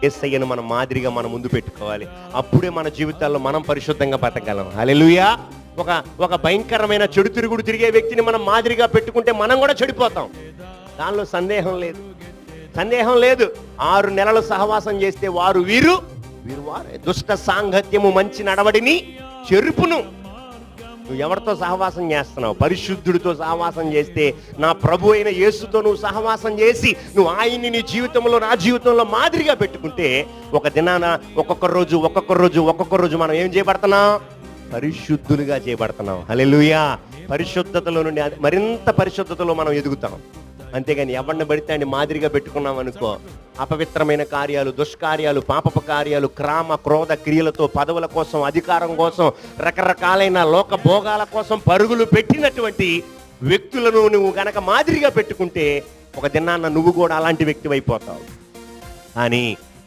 యేసయ్యను మనం మాదిరిగా మనం ముందు పెట్టుకోవాలి. అప్పుడే మన జీవితాల్లో మనం పరిశుద్ధంగా బతకగలం. హల్లెలూయా. ఒక భయంకరమైన చెడు తిరుగుడు తిరిగే వ్యక్తిని మనం మాదిరిగా పెట్టుకుంటే మనం కూడా చెడిపోతాం. దానిలో సందేహం లేదు. 6 నెలలు సహవాసం చేస్తే వీరు వారే. దుష్ట సాంగత్యము మంచి నడవడిని చెరుపును. నువ్వు ఎవరితో సహవాసం చేస్తున్నావు? పరిశుద్ధుడితో సహవాసం చేస్తే, నా ప్రభు అయిన యేసుతో నువ్వు సహవాసం చేసి నువ్వు ఆయన్ని నీ జీవితంలో, నా జీవితంలో మాదిరిగా పెట్టుకుంటే, ఒక దినాన ఒక్కొక్క రోజు మనం ఏం చేయబడుతున్నాం? పరిశుద్ధులుగా చేయబడుతున్నాం. హల్లెలూయా. పరిశుద్ధతలో నుండి మరింత పరిశుద్ధతలో మనం ఎదుగుతాం. అంతేగాని ఎవరిని పడితే అని మాదిరిగా పెట్టుకున్నాం అనుకో, అపవిత్రమైన కార్యాలు, దుష్కార్యాలు, పాపపు కార్యాలు, క్రోధ క్రియలతో, పదవుల కోసం, అధికారం కోసం, రకరకాలైన లోక భోగాల కోసం పరుగులు పెట్టినటువంటి వ్యక్తులను నువ్వు గనక మాదిరిగా పెట్టుకుంటే, ఒక దినాన్న నువ్వు కూడా అలాంటి వ్యక్తి అయిపోతావు. కానీ